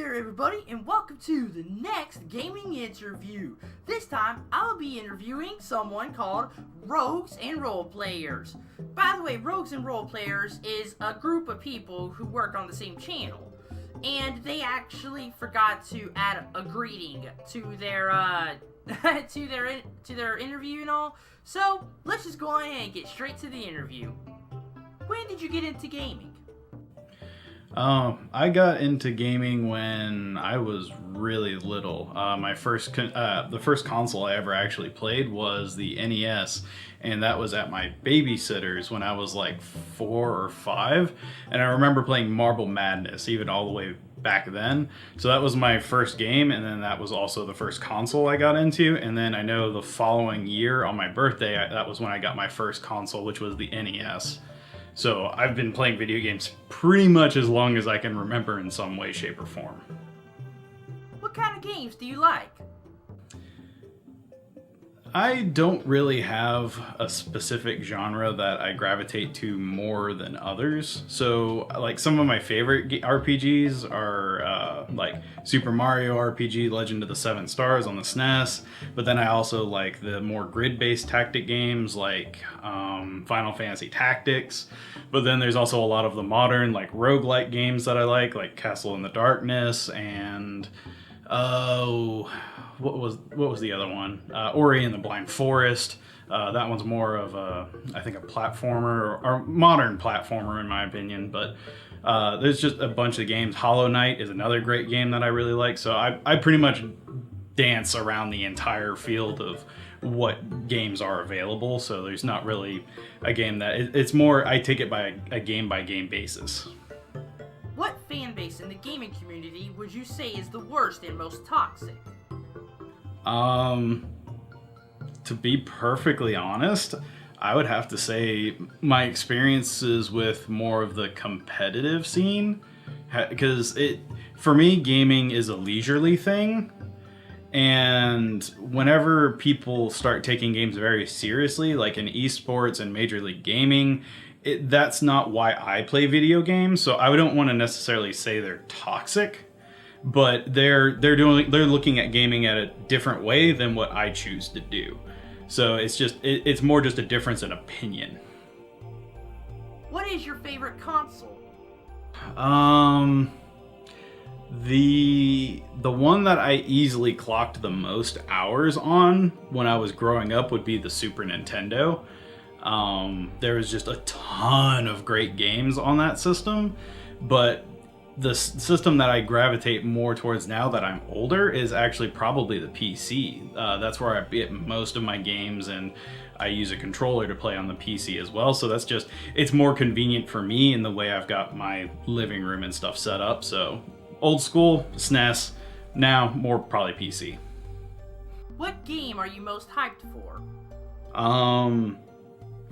there everybody, and welcome to the next gaming interview. This time, I'll be interviewing someone called Rogues and Roleplayers. By the way, Rogues and Roleplayers is a group of people who work on the same channel. And they actually forgot to add a greeting to their to their interview and all. So, let's just go ahead and get straight to the interview. When did you get into gaming? I got into gaming when I was really little. The first console I ever actually played was the NES, and that was at my babysitter's when I was like 4 or 5. And I remember playing Marble Madness even all the way back then. So that was my first game, and then that was also the first console I got into. And then I know the following year on my birthday, that was when I got my first console, which was the NES. So I've been playing video games pretty much as long as I can remember in some way, shape, or form. What kind of games do you like? I don't really have a specific genre that I gravitate to more than others. So, like, some of my favorite RPGs are like Super Mario RPG, Legend of the Seven Stars on the SNES. But then I also like the more grid-based tactic games like Final Fantasy Tactics. But then there's also a lot of the modern, like, roguelike games that I like Castle in the Darkness and what was the other one? Ori and the Blind Forest. That one's more of I think a platformer or modern platformer in my opinion. But there's just a bunch of games. Hollow Knight is another great game that I really like. So I pretty much dance around the entire field of what games are available. So there's not really a game that it's more. I take it by a game basis. What fan base in the gaming community would you say is the worst and most toxic? To be perfectly honest, I would have to say my experiences with more of the competitive scene, because for me, gaming is a leisurely thing. And whenever people start taking games very seriously, like in esports and Major League Gaming, that's not why I play video games. So I don't want to necessarily say they're toxic, but they're looking at gaming at a different way than what I choose to do. So it's more just a difference in opinion. What is your favorite console? The one that I easily clocked the most hours on when I was growing up would be the Super Nintendo. There was just a ton of great games on that system, but the system that I gravitate more towards now that I'm older is actually probably the PC. That's where I get most of my games, and I use a controller to play on the PC as well. So it's more convenient for me in the way I've got my living room and stuff set up. So old school, SNES, now more probably PC. What game are you most hyped for?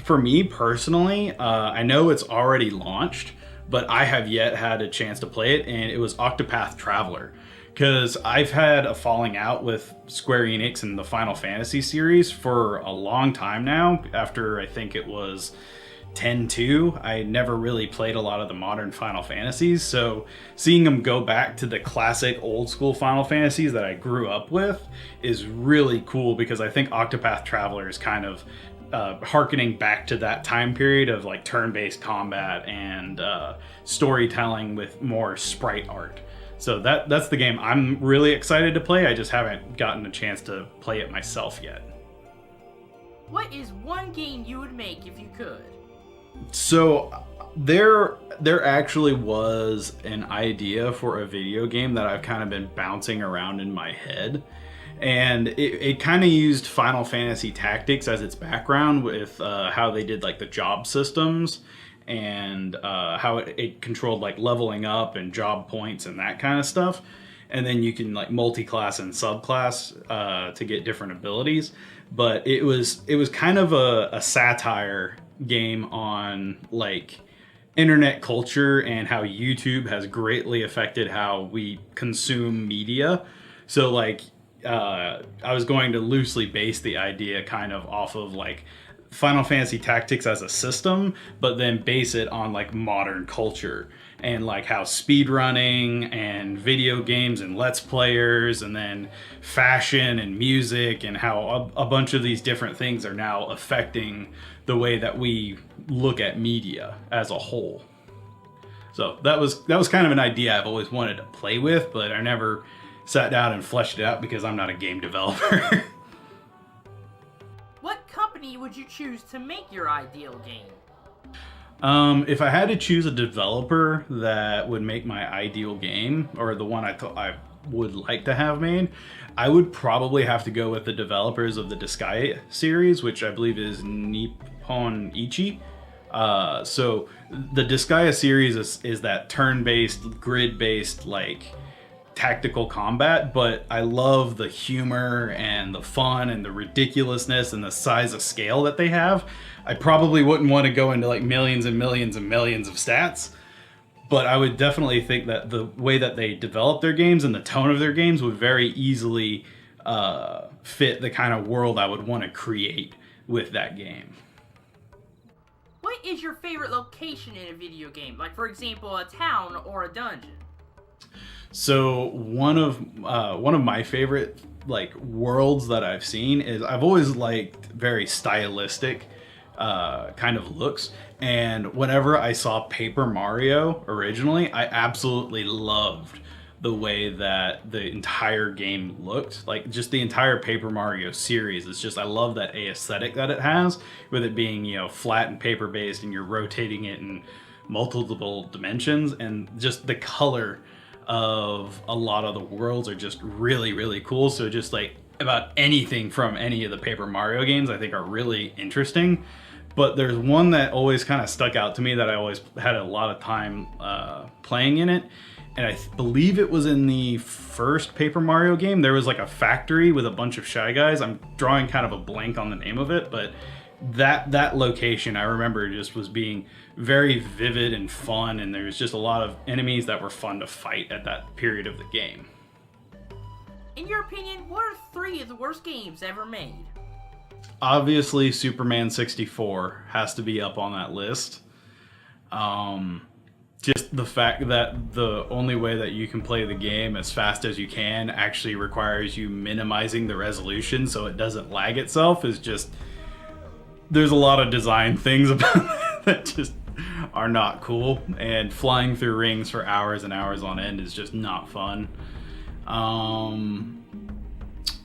For me personally, I know it's already launched, but I have yet had a chance to play it, and it was Octopath Traveler. Because I've had a falling out with Square Enix and the Final Fantasy series for a long time now. After I think it was 10-2, I never really played a lot of the modern Final Fantasies. So seeing them go back to the classic old school Final Fantasies that I grew up with is really cool, because I think Octopath Traveler is kind of harkening back to that time period of like turn-based combat and storytelling with more sprite art. So that's the game I'm really excited to play. I just haven't gotten a chance to play it myself yet. What is one game you would make if you could? So there actually was an idea for a video game that I've kind of been bouncing around in my head. And it kind of used Final Fantasy Tactics as its background with how they did like the job systems and how it controlled like leveling up and job points and that kind of stuff. And then you can like multi-class and subclass to get different abilities. But it was kind of a satire game on like internet culture and how YouTube has greatly affected how we consume media. So like I was going to loosely base the idea kind of off of like Final Fantasy Tactics as a system, but then base it on like modern culture. and like how speedrunning and video games and let's players and then fashion and music and how a bunch of these different things are now affecting the way that we look at media as a whole. So that was kind of an idea I've always wanted to play with, but I never sat down and fleshed it out because I'm not a game developer. What company would you choose to make your ideal game? If I had to choose a developer that would make my ideal game, or the one I thought I would like to have made, I would probably have to go with the developers of the Disgaea series, which I believe is Nippon Ichi. So the Disgaea series is that turn-based, grid-based, like, tactical combat, but I love the humor and the fun and the ridiculousness and the size of scale that they have. I probably wouldn't want to go into like millions and millions and millions of stats, but I would definitely think that the way that they develop their games and the tone of their games would very easily fit the kind of world I would want to create with that game. What is your favorite location in a video game? Like, for example, a town or a dungeon? So one of my favorite like worlds that I've seen is I've always liked very stylistic kind of looks, and whenever I saw Paper Mario originally, I absolutely loved the way that the entire game looked. Like just the entire Paper Mario series, it's just I love that aesthetic that it has, with it being, you know, flat and paper based and you're rotating it in multiple dimensions, and just the color of a lot of the worlds are just really, really cool. So just like about anything from any of the Paper Mario games I think are really interesting. But there's one that always kind of stuck out to me that I always had a lot of time playing in it. And I believe it was in the first Paper Mario game. There was like a factory with a bunch of Shy Guys. I'm drawing kind of a blank on the name of it, but that location I remember just was being very vivid and fun, and there was just a lot of enemies that were fun to fight at that period of the game. In your opinion, what are 3 of the worst games ever made? Obviously, Superman 64 has to be up on that list. Just the fact that the only way that you can play the game as fast as you can actually requires you minimizing the resolution so it doesn't lag itself is just... There's a lot of design things about that that just are not cool, and flying through rings for hours and hours on end is just not fun.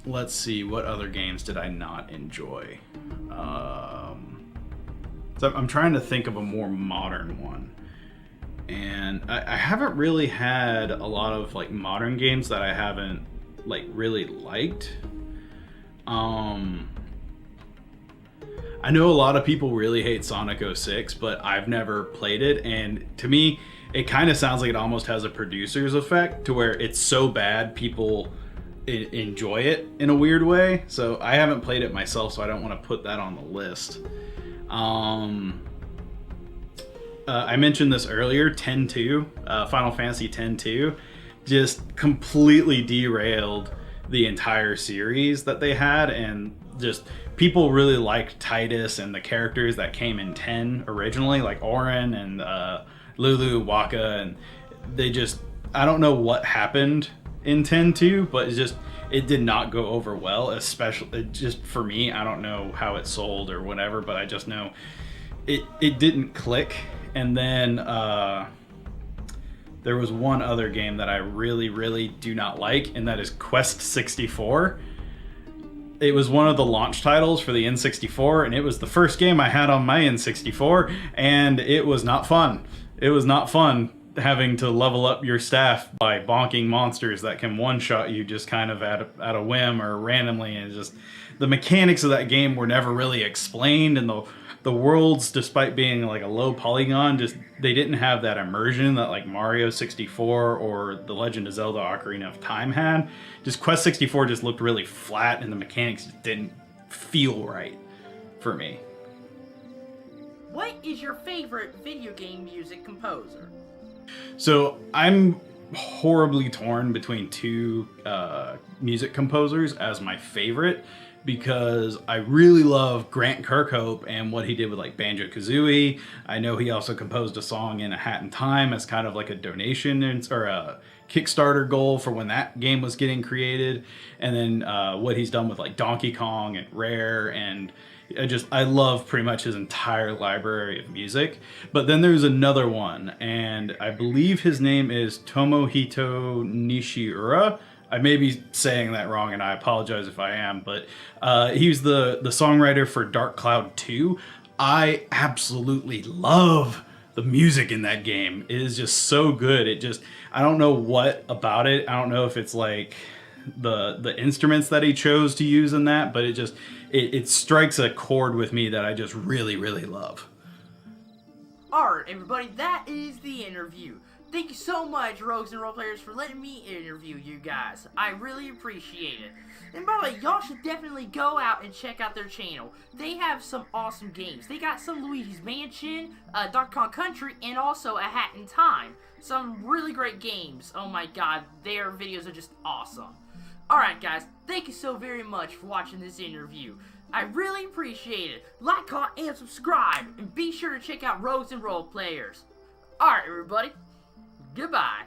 Let's see, what other games did I not enjoy? So I'm trying to think of a more modern one, and I haven't really had a lot of like modern games that I haven't like really liked. I know a lot of people really hate Sonic 06, but I've never played it, and to me, it kind of sounds like it almost has a producer's effect to where it's so bad people enjoy it in a weird way. So I haven't played it myself, so I don't want to put that on the list. I mentioned this earlier, 10-2, Final Fantasy 10-2, just completely derailed the entire series that they had, and just people really liked Titus and the characters that came in 10 originally, like Auron and Lulu, Waka, and they just, I don't know what happened in 10-2, but it did not go over well, especially just for me. I don't know how it sold or whatever, but I just know it didn't click. And then there was one other game that I really, really do not like, and that is Quest 64. It was one of the launch titles for the N64, and it was the first game I had on my N64, and it was not fun. It was not fun having to level up your staff by bonking monsters that can one-shot you just kind of at a whim or randomly, and just the mechanics of that game were never really explained, and the worlds, despite being like a low polygon, just they didn't have that immersion that like Mario 64 or The Legend of Zelda Ocarina of Time had. Just Quest 64 just looked really flat, and the mechanics just didn't feel right for me. What is your favorite video game music composer? So I'm horribly torn between two music composers as my favorite, because I really love Grant Kirkhope and what he did with like Banjo-Kazooie. I know he also composed a song in A Hat in Time as kind of like a donation or a Kickstarter goal for when that game was getting created. And then what he's done with like Donkey Kong and Rare, and I love pretty much his entire library of music. But then there's another one, and I believe his name is Tomohito Nishiura. I may be saying that wrong, and I apologize if I am, but he's the songwriter for Dark Cloud 2. I absolutely love the music in that game. It is just so good. I don't know what about it. I don't know if it's like the instruments that he chose to use in that, but it strikes a chord with me that I just really, really love. Alright, everybody, that is the interview. Thank you so much, Rogues and Roleplayers, for letting me interview you guys. I really appreciate it. And by the way, y'all should definitely go out and check out their channel. They have some awesome games. They got some Luigi's Mansion, Donkey Kong Country, and also A Hat in Time. Some really great games. Oh my god, their videos are just awesome. Alright guys, thank you so very much for watching this interview. I really appreciate it. Like, comment, and subscribe. And be sure to check out Rogues and Roleplayers. Alright everybody, goodbye.